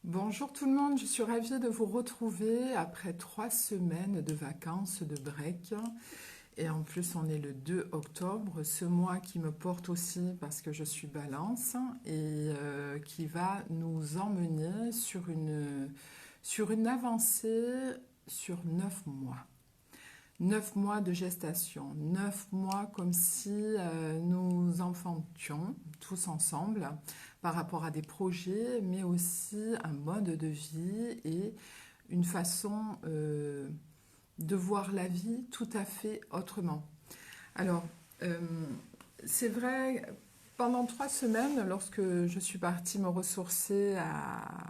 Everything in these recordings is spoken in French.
Bonjour tout le monde, je suis ravie de vous retrouver après 3 semaines de vacances, de break. Et en plus, on est le 2 octobre, ce mois qui me porte aussi parce que je suis Balance et qui va nous emmener sur une avancée sur 9 mois. 9 mois de gestation, 9 mois comme si nous enfantions tous ensemble par rapport à des projets, mais aussi un mode de vie et une façon de voir la vie tout à fait autrement. Alors, euh, c'est vrai, pendant 3 semaines, lorsque je suis partie me ressourcer à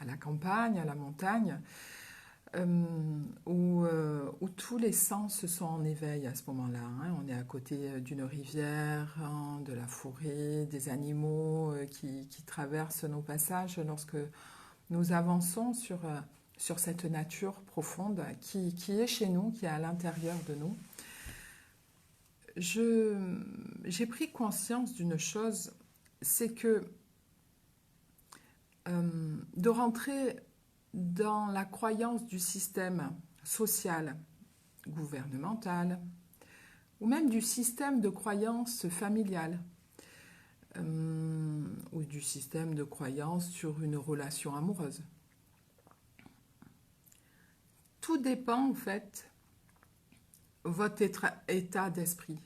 la campagne, à la montagne, où tous les sens sont en éveil à ce moment-là, hein. On est à côté d'une rivière, hein, de la forêt, des animaux qui traversent nos passages lorsque nous avançons sur cette nature profonde qui est chez nous, qui est à l'intérieur de nous. J'ai pris conscience d'une chose, c'est que de rentrer dans la croyance du système social, gouvernemental, ou même du système de croyance familiale, ou du système de croyance sur une relation amoureuse. Tout dépend en fait votre état d'esprit.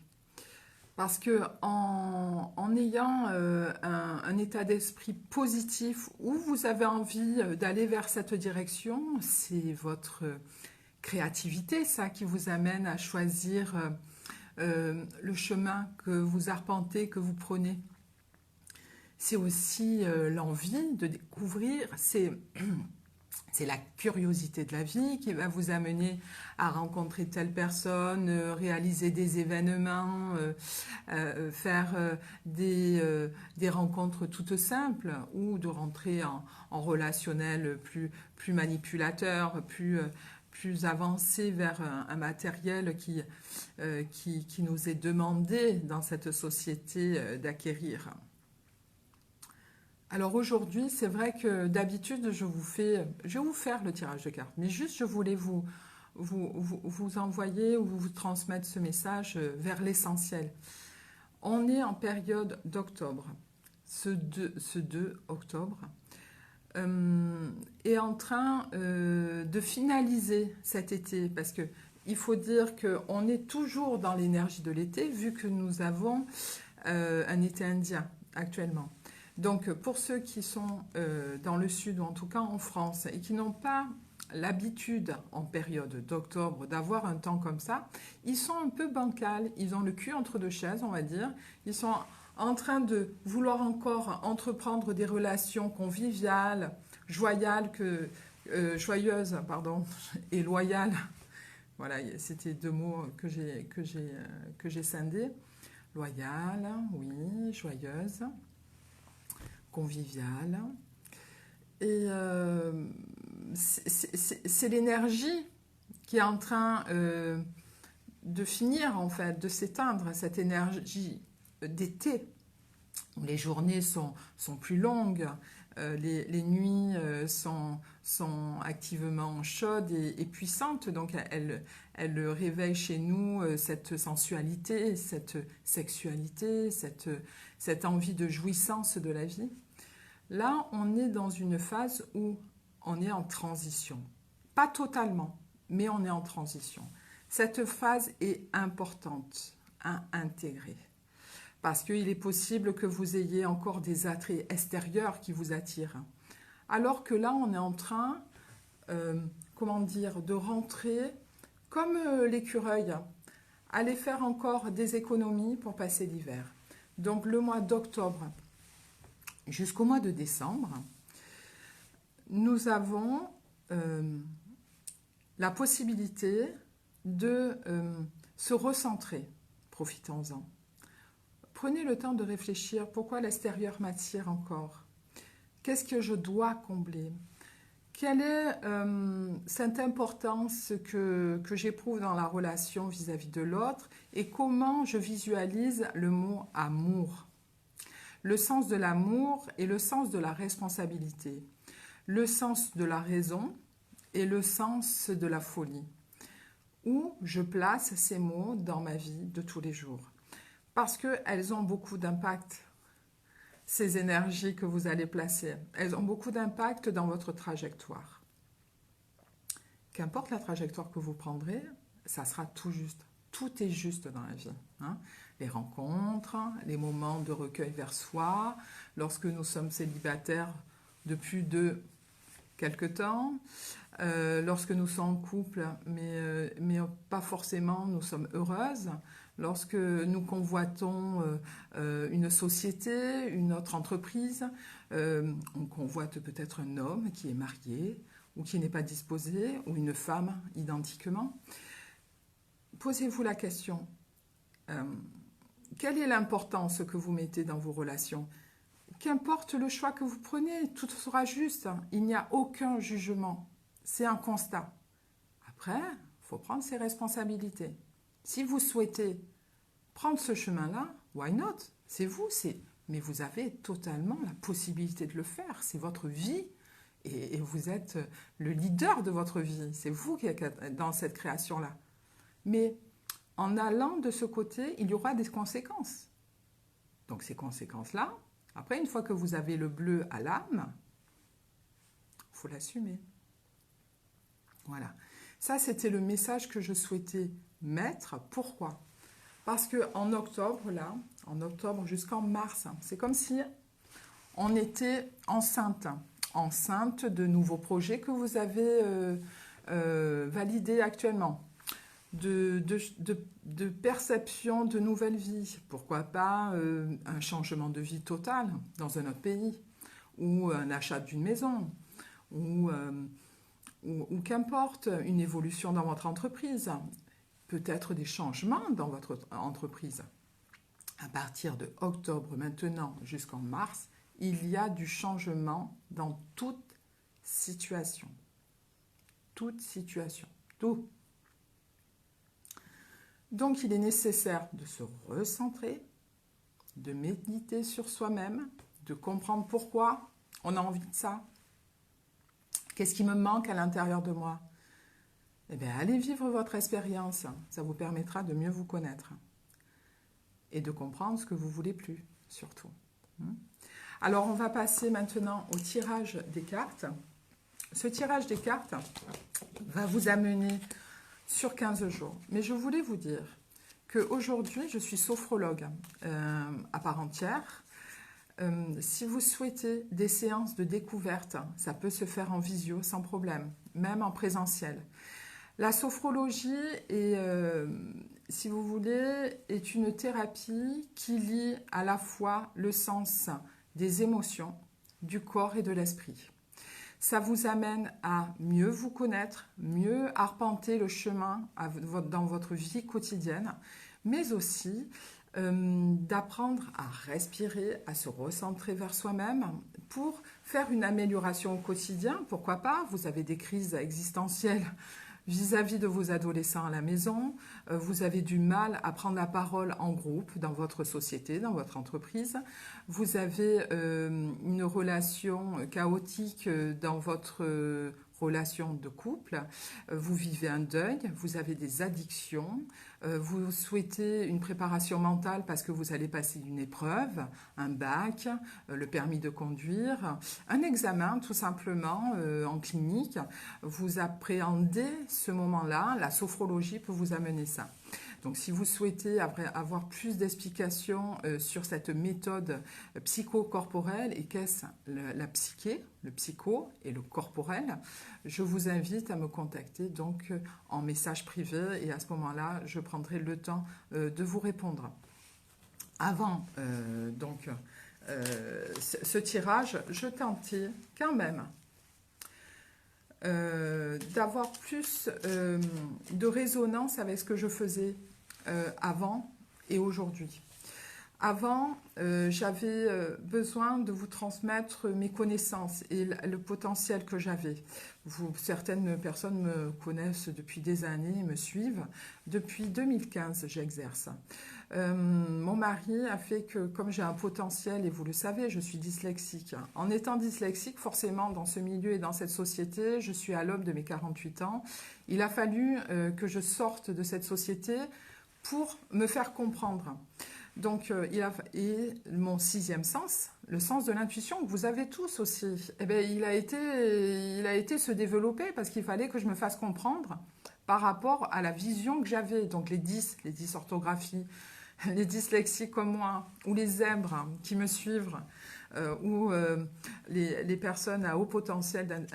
Parce que en ayant un état d'esprit positif où vous avez envie d'aller vers cette direction, c'est votre créativité, ça, qui vous amène à choisir le chemin que vous arpentez, que vous prenez. C'est aussi l'envie de découvrir, c'est la curiosité de la vie qui va vous amener à rencontrer telle personne, réaliser des événements, faire des rencontres toutes simples ou de rentrer en relationnel plus manipulateur, plus avancé vers un matériel qui nous est demandé dans cette société d'acquérir. Alors aujourd'hui, c'est vrai que d'habitude, je vais vous faire le tirage de cartes, mais juste je voulais vous envoyer ou vous transmettre ce message vers l'essentiel. On est en période d'octobre. Ce 2 octobre est en train de finaliser cet été parce que il faut dire qu'on est toujours dans l'énergie de l'été vu que nous avons un été indien actuellement. Donc pour ceux qui sont dans le sud ou en tout cas en France et qui n'ont pas l'habitude en période d'octobre d'avoir un temps comme ça, ils sont un peu bancals, ils ont le cul entre deux chaises on va dire, ils sont en train de vouloir encore entreprendre des relations conviviales, joyeuses pardon, et loyales. Voilà, c'était 2 mots que j'ai scindés. Loyale, oui, joyeuse, conviviale. Et c'est l'énergie qui est en train de finir, en fait, de s'éteindre, cette énergie d'été, où les journées sont plus longues, les nuits sont activement chaudes et puissantes, donc elles réveillent chez nous cette sensualité, cette sexualité, cette envie de jouissance de la vie. Là, on est dans une phase où on est en transition. Pas totalement, mais on est en transition. Cette phase est importante à intégrer. Parce qu'il est possible que vous ayez encore des attraits extérieurs qui vous attirent. Alors que là, on est en train, de rentrer comme l'écureuil, aller faire encore des économies pour passer l'hiver. Donc le mois d'octobre jusqu'au mois de décembre, nous avons la possibilité de se recentrer. Profitons-en. Prenez le temps de réfléchir pourquoi l'extérieur m'attire encore. Qu'est-ce que je dois combler? Quelle est cette importance que j'éprouve dans la relation vis-à-vis de l'autre et comment je visualise le mot amour? Le sens de l'amour et le sens de la responsabilité. le sens de la raison et le sens de la folie. Où je place ces mots dans ma vie de tous les jours. Parce qu'elles ont beaucoup d'impact, ces énergies que vous allez placer. Elles ont beaucoup d'impact dans votre trajectoire. Qu'importe la trajectoire que vous prendrez, ça sera tout juste. Tout est juste dans la vie. Hein. Les rencontres, les moments de recueil vers soi, lorsque nous sommes célibataires depuis quelque temps, lorsque nous sommes en couple, mais pas forcément, nous sommes heureuses, lorsque nous convoitons une société, une autre entreprise, on convoite peut-être un homme qui est marié ou qui n'est pas disposé, ou une femme identiquement. Posez-vous la question, quelle est l'importance que vous mettez dans vos relations ? Qu'importe le choix que vous prenez, tout sera juste. Il n'y a aucun jugement. C'est un constat. Après, il faut prendre ses responsabilités. Si vous souhaitez prendre ce chemin-là, why not? C'est vous, mais vous avez totalement la possibilité de le faire. C'est votre vie et vous êtes le leader de votre vie. C'est vous qui êtes dans cette création-là. Mais en allant de ce côté, il y aura des conséquences. Donc ces conséquences-là, après, une fois que vous avez le bleu à l'âme, il faut l'assumer. Voilà. Ça, c'était le message que je souhaitais mettre. Pourquoi ? Parce qu'en octobre, là, en octobre jusqu'en mars, c'est comme si on était enceinte. Enceinte de nouveaux projets que vous avez validés actuellement. De perception de nouvelle vie. Pourquoi pas un changement de vie total dans un autre pays, ou un achat d'une maison, ou qu'importe, une évolution dans votre entreprise, peut-être des changements dans votre entreprise. À partir de octobre maintenant jusqu'en mars, il y a du changement dans toute situation. Toute situation. Tout. Donc, il est nécessaire de se recentrer, de méditer sur soi-même, de comprendre pourquoi on a envie de ça. Qu'est-ce qui me manque à l'intérieur de moi? Eh bien, allez vivre votre expérience. Ça vous permettra de mieux vous connaître et de comprendre ce que vous voulez plus, surtout. Alors, on va passer maintenant au tirage des cartes. Ce tirage des cartes va vous amener sur 15 jours. Mais je voulais vous dire qu'aujourd'hui, je suis sophrologue à part entière. Si vous souhaitez des séances de découverte, ça peut se faire en visio sans problème, même en présentiel. La sophrologie est, si vous voulez, est une thérapie qui lie à la fois le sens des émotions, du corps et de l'esprit. Ça vous amène à mieux vous connaître, mieux arpenter le chemin dans votre vie quotidienne, mais aussi d'apprendre à respirer, à se recentrer vers soi-même pour faire une amélioration au quotidien. Pourquoi pas? Vous avez des crises existentielles vis-à-vis de vos adolescents à la maison, vous avez du mal à prendre la parole en groupe dans votre société, dans votre entreprise, vous avez une relation chaotique dans votre relation de couple, vous vivez un deuil, vous avez des addictions, vous souhaitez une préparation mentale parce que vous allez passer une épreuve, un bac, le permis de conduire, un examen tout simplement en clinique, vous appréhendez ce moment-là, la sophrologie peut vous amener ça. Donc si vous souhaitez avoir plus d'explications sur cette méthode psychocorporelle et qu'est-ce la psyché, le psycho et le corporel, je vous invite à me contacter donc en message privé et à ce moment-là, je prendrai le temps de vous répondre. Avant ce tirage, je tentais quand même d'avoir plus de résonance avec ce que je faisais avant et aujourd'hui. Avant, j'avais besoin de vous transmettre mes connaissances et le potentiel que j'avais. Certaines personnes me connaissent depuis des années et me suivent. Depuis 2015, j'exerce. Mon mari a fait que, comme j'ai un potentiel, et vous le savez, je suis dyslexique. En étant dyslexique, forcément, dans ce milieu et dans cette société, je suis à l'aube de mes 48 ans. Il a fallu que je sorte de cette société pour me faire comprendre. Donc, et mon sixième sens, le sens de l'intuition que vous avez tous aussi, eh bien, il a été se développer parce qu'il fallait que je me fasse comprendre par rapport à la vision que j'avais. Donc, les 10 orthographies, les dyslexiques comme moi, ou les zèbres qui me suivent, ou les personnes à haut potentiel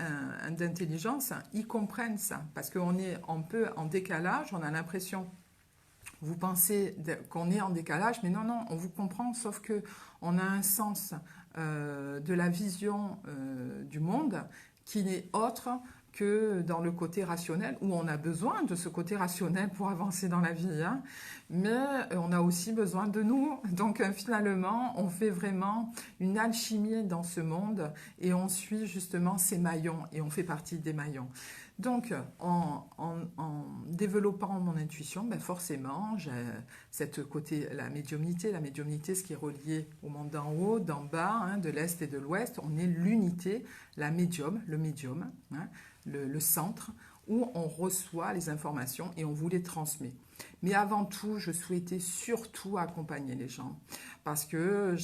d'intelligence, ils comprennent ça parce qu'on est un peu en décalage, on a l'impression. Vous pensez qu'on est en décalage, mais non, non, on vous comprend, sauf que on a un sens de la vision du monde qui n'est autre que dans le côté rationnel, où on a besoin de ce côté rationnel pour avancer dans la vie, hein. Mais on a aussi besoin de nous. Donc finalement, on fait vraiment une alchimie dans ce monde et on suit justement ces maillons et on fait partie des maillons. Donc, en développant mon intuition, ben forcément, j'ai cette côté, la médiumnité, ce qui est relié au monde d'en haut, d'en bas, hein, de l'Est et de l'Ouest, on est l'unité, la médium, le médium, hein, le centre, où on reçoit les informations et on vous les transmet. Mais avant tout, je souhaitais surtout accompagner les gens parce que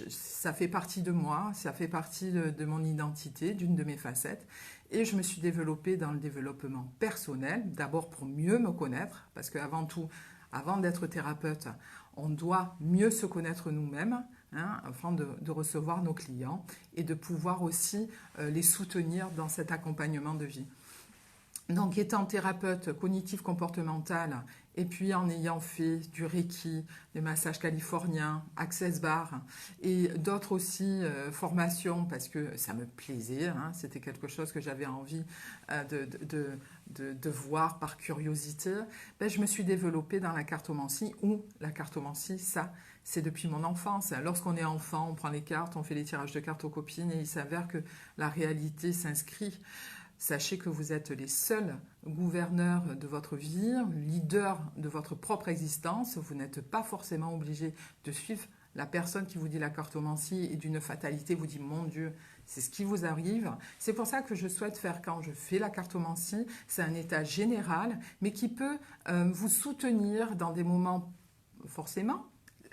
ça fait partie de moi, ça fait partie de mon identité, d'une de mes facettes. Et je me suis développée dans le développement personnel, d'abord pour mieux me connaître, parce qu'avant tout, avant d'être thérapeute, on doit mieux se connaître nous-mêmes, hein, afin de recevoir nos clients et de pouvoir aussi les soutenir dans cet accompagnement de vie. Donc, étant thérapeute cognitif comportemental et puis en ayant fait du Reiki, des massages californiens, Access Bar et d'autres aussi formations parce que ça me plaisait, hein, c'était quelque chose que j'avais envie de voir par curiosité, ben, je me suis développée dans la cartomancie où la cartomancie, ça, c'est depuis mon enfance. Lorsqu'on est enfant, on prend les cartes, on fait les tirages de cartes aux copines et il s'avère que la réalité s'inscrit. Sachez que vous êtes les seuls gouverneurs de votre vie, leaders de votre propre existence. Vous n'êtes pas forcément obligé de suivre la personne qui vous dit la cartomancie et d'une fatalité vous dit « Mon Dieu, c'est ce qui vous arrive ». C'est pour ça que je souhaite faire, quand je fais la cartomancie, c'est un état général, mais qui peut vous soutenir dans des moments, forcément,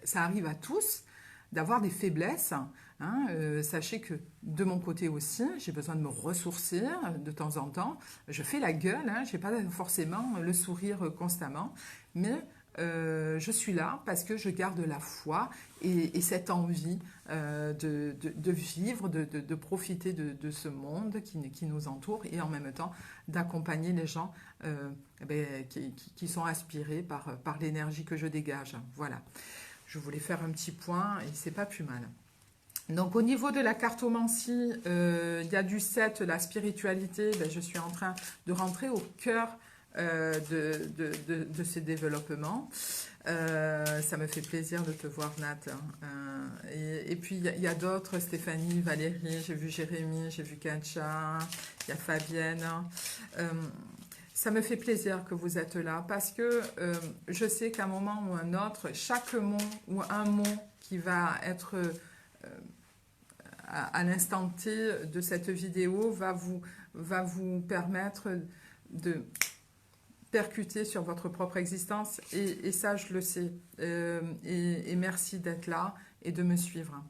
ça arrive à tous, d'avoir des faiblesses. Hein, sachez que de mon côté aussi, j'ai besoin de me ressourcer de temps en temps. Je fais la gueule, hein, je n'ai pas forcément le sourire constamment, mais je suis là parce que je garde la foi et cette envie de vivre, de profiter de ce monde qui nous entoure et en même temps d'accompagner les gens qui sont aspirés par l'énergie que je dégage. Voilà. Je voulais faire un petit point et c'est pas plus mal. Donc au niveau de la cartomancie, il y a du 7, la spiritualité, ben, je suis en train de rentrer au cœur de ces développements. Ça me fait plaisir de te voir, Nat. Hein. Et puis il y a d'autres, Stéphanie, Valérie, j'ai vu Jérémy, j'ai vu Katja, il y a Fabienne. Ça me fait plaisir que vous êtes là parce que je sais qu'à un moment ou un autre, chaque mot ou un mot qui va être à l'instant T de cette vidéo va vous permettre de percuter sur votre propre existence et ça je le sais et merci d'être là et de me suivre.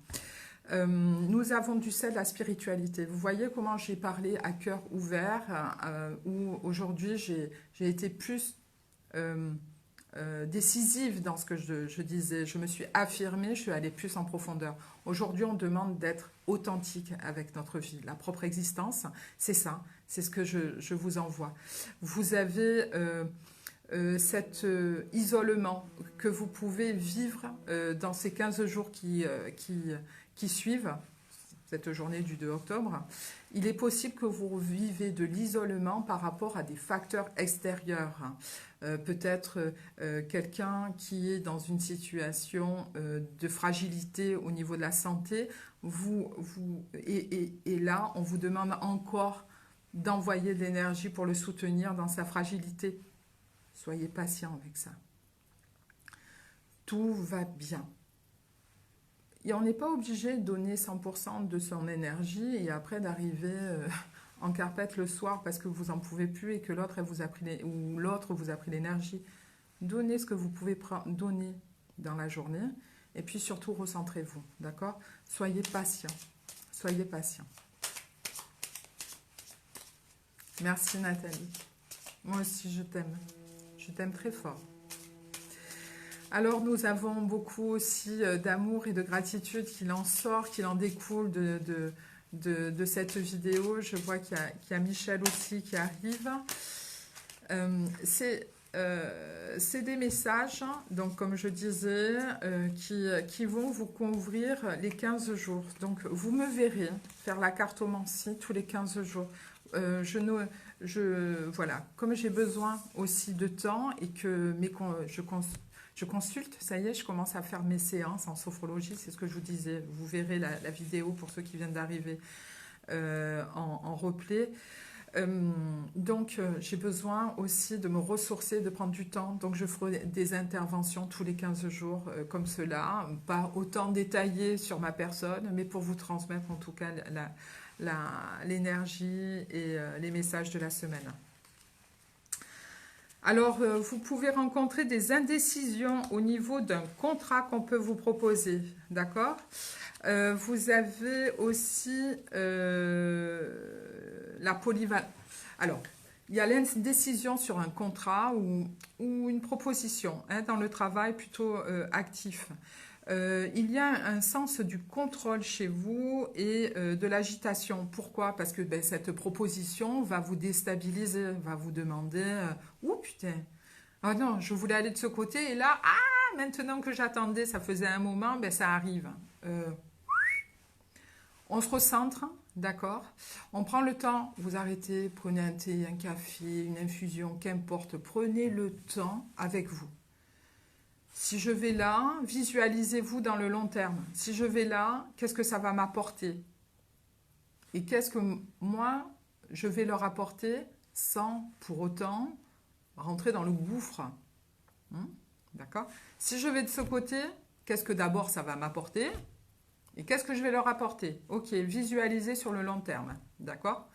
Nous avons du 7, la spiritualité. Vous voyez comment j'ai parlé à cœur ouvert, où aujourd'hui j'ai été plus décisive dans ce que je disais. Je me suis affirmée, je suis allée plus en profondeur. Aujourd'hui, on demande d'être authentique avec notre vie. La propre existence, c'est ça, c'est ce que je vous envoie. Vous avez cet isolement que vous pouvez vivre dans ces 15 jours qui suivent. cette journée du 2 octobre, il est possible que vous vivez de l'isolement par rapport à des facteurs extérieurs. Peut-être quelqu'un qui est dans une situation de fragilité au niveau de la santé, et là, on vous demande encore d'envoyer de l'énergie pour le soutenir dans sa fragilité. Soyez patient avec ça. Tout va bien. Et on n'est pas obligé de donner 100% de son énergie et après d'arriver en carpette le soir parce que vous n'en pouvez plus et que l'autre vous a pris ou l'autre vous a pris l'énergie. Donnez ce que vous pouvez donner dans la journée et puis surtout recentrez-vous, d'accord? Soyez patient. Soyez patient. Merci Nathalie. Moi aussi je t'aime. Je t'aime très fort. Alors nous avons beaucoup aussi d'amour et de gratitude qu'il en sort, qu'il en découle de cette vidéo. Je vois qu'il y a Michel aussi qui arrive. C'est des messages, donc comme je disais, qui vont vous couvrir les 15 jours. Donc vous me verrez faire la cartomancie tous les 15 jours. Voilà, comme j'ai besoin aussi de temps et que je consulte, ça y est, je commence à faire mes séances en sophrologie, c'est ce que je vous disais. Vous verrez la vidéo pour ceux qui viennent d'arriver en replay. Donc, j'ai besoin aussi de me ressourcer, de prendre du temps. Donc, je ferai des interventions tous les 15 jours comme cela, pas autant détaillées sur ma personne, mais pour vous transmettre en tout cas l'énergie et les messages de la semaine. Alors, vous pouvez rencontrer des indécisions au niveau d'un contrat qu'on peut vous proposer, d'accord? Vous avez aussi la polyvalence. Alors, il y a l'indécision sur un contrat ou une proposition dans le travail plutôt actif. Il y a un sens du contrôle chez vous et de l'agitation. Pourquoi? Parce que cette proposition va vous déstabiliser, va vous demander « Oh putain, ah non, je voulais aller de ce côté et là, maintenant que j'attendais, ça faisait un moment, ça arrive. » On se recentre, d'accord? On prend le temps, vous arrêtez, prenez un thé, un café, une infusion, qu'importe, prenez le temps avec vous. Si je vais là, visualisez-vous dans le long terme. Si je vais là, qu'est-ce que ça va m'apporter? Et qu'est-ce que moi, je vais leur apporter sans pour autant rentrer dans le gouffre? D'accord? Si je vais de ce côté, qu'est-ce que d'abord ça va m'apporter? Et qu'est-ce que je vais leur apporter? Ok, visualisez sur le long terme. D'accord?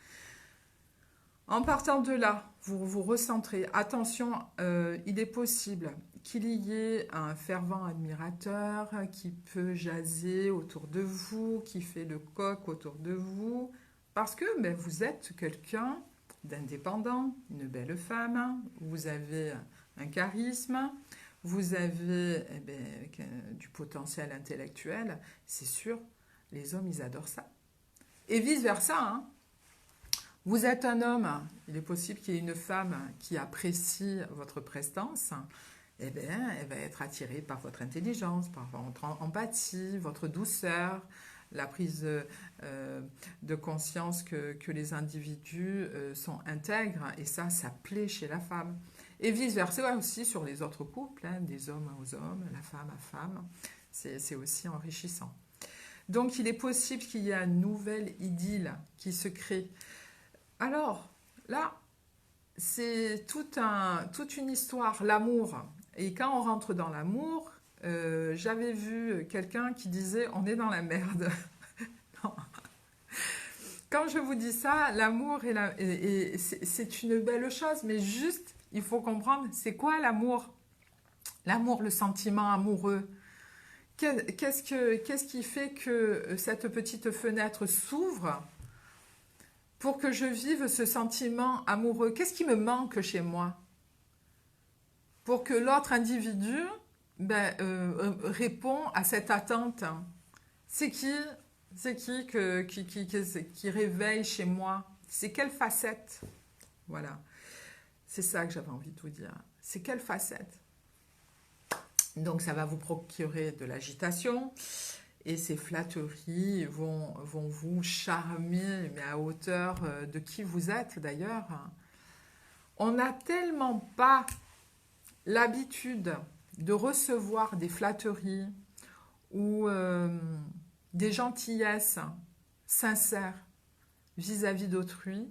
En partant de là, vous vous recentrez. Attention, il est possible qu'il y ait un fervent admirateur qui peut jaser autour de vous, qui fait le coq autour de vous, parce que vous êtes quelqu'un d'indépendant, une belle femme, vous avez un charisme, vous avez du potentiel intellectuel, c'est sûr, les hommes, ils adorent ça. Et vice-versa, hein. Vous êtes un homme, il est possible qu'il y ait une femme qui apprécie votre prestance, elle va être attirée par votre intelligence, par votre empathie, votre douceur, la prise de conscience que les individus sont intègres, et ça plaît chez la femme. Et vice-versa aussi sur les autres couples, des hommes aux hommes, la femme à femme, c'est aussi enrichissant. Donc il est possible qu'il y ait une nouvelle idylle qui se crée. Alors, là, c'est toute une histoire, l'amour. Et quand on rentre dans l'amour, j'avais vu quelqu'un qui disait « on est dans la merde ». Quand je vous dis ça, l'amour, c'est une belle chose, mais juste, il faut comprendre, c'est quoi l'amour? L'amour, le sentiment amoureux. Qu'est-ce qui fait que cette petite fenêtre s'ouvre pour que je vive ce sentiment amoureux? Qu'est-ce qui me manque chez moi? Pour que l'autre individu répond à cette attente. C'est qui réveille chez moi? C'est quelle facette? Voilà. C'est ça que j'avais envie de vous dire. C'est quelle facette? Donc, ça va vous procurer de l'agitation. Et ces flatteries vont vous charmer, mais à hauteur de qui vous êtes d'ailleurs. On n'a tellement pas l'habitude de recevoir des flatteries ou des gentillesses sincères vis-à-vis d'autrui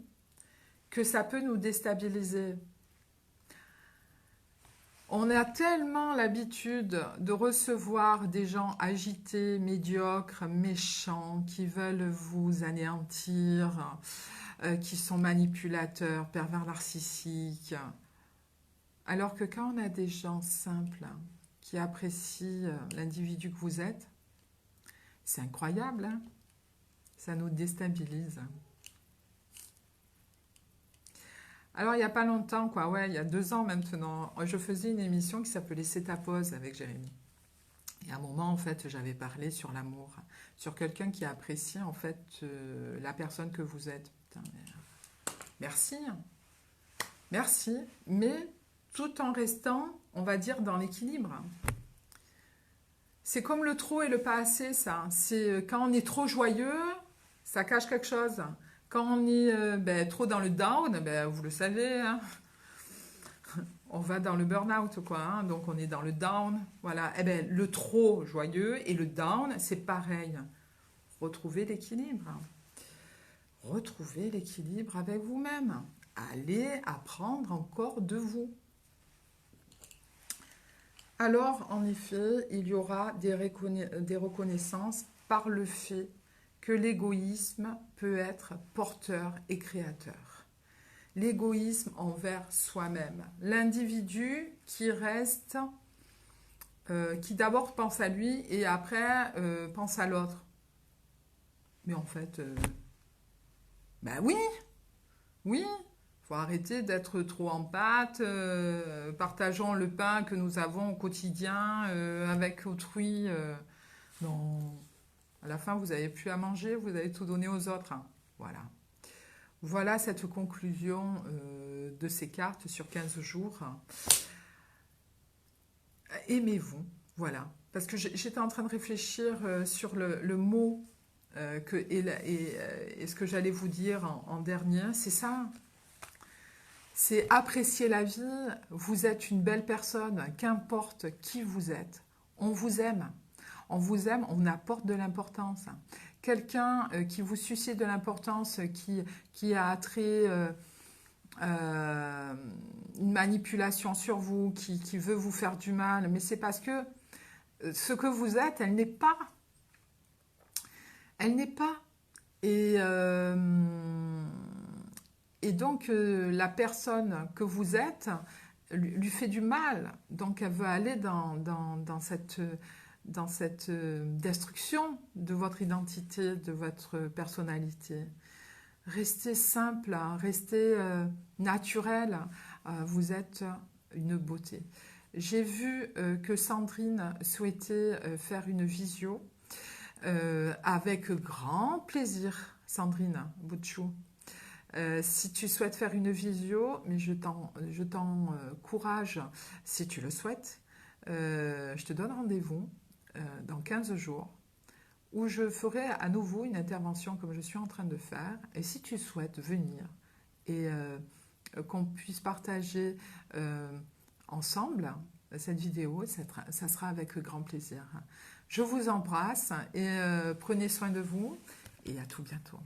que ça peut nous déstabiliser. On a tellement l'habitude de recevoir des gens agités, médiocres, méchants, qui veulent vous anéantir, qui sont manipulateurs, pervers narcissiques. Alors que quand on a des gens simples qui apprécient l'individu que vous êtes, c'est incroyable, hein? Ça nous déstabilise. Alors, il n'y a pas longtemps, quoi, ouais, il y a 2 ans maintenant, je faisais une émission qui s'appelait C'est ta pause avec Jérémy. Et à un moment, en fait, j'avais parlé sur l'amour, sur quelqu'un qui apprécie, en fait, la personne que vous êtes. Putain, merci, merci, mais tout en restant, on va dire, dans l'équilibre. C'est comme le trop et le pas assez, ça. C'est quand on est trop joyeux, ça cache quelque chose. Quand on est trop dans le down, vous le savez, hein, on va dans le burn-out, quoi. Hein, donc on est dans le down. Voilà. Eh ben, le trop joyeux et le down, c'est pareil. Retrouvez l'équilibre. Retrouvez l'équilibre avec vous-même. Allez apprendre encore de vous. Alors, en effet, il y aura des reconnaissances par le fait que l'égoïsme peut être porteur et créateur. L'égoïsme envers soi-même. L'individu qui reste, qui d'abord pense à lui et après pense à l'autre. Mais en fait, oui, oui, faut arrêter d'être trop en pâte, partageons le pain que nous avons au quotidien avec autrui. Non, à la fin, vous n'avez plus à manger, vous avez tout donné aux autres. Hein. Voilà. Voilà cette conclusion de ces cartes sur 15 jours. Aimez-vous, voilà. Parce que j'étais en train de réfléchir sur le mot et ce que j'allais vous dire en dernier. C'est ça. C'est apprécier la vie. Vous êtes une belle personne, qu'importe qui vous êtes. On vous aime. On vous aime, on apporte de l'importance. Quelqu'un qui vous suscite de l'importance, qui a attrait une manipulation sur vous, qui veut vous faire du mal, mais c'est parce que ce que vous êtes, elle n'est pas. Elle n'est pas. Et donc, la personne que vous êtes lui fait du mal. Donc, elle veut aller dans cette destruction de votre identité, de votre personnalité. Restez simple, restez naturel. Vous êtes une beauté. J'ai vu que Sandrine souhaitait faire une visio avec grand plaisir, Sandrine Boutchou. Si tu souhaites faire une visio, mais je t'encourage, si tu le souhaites, je te donne rendez-vous dans 15 jours où je ferai à nouveau une intervention comme je suis en train de faire. Et si tu souhaites venir et qu'on puisse partager ensemble cette vidéo, ça sera avec grand plaisir. Je vous embrasse et prenez soin de vous et à tout bientôt.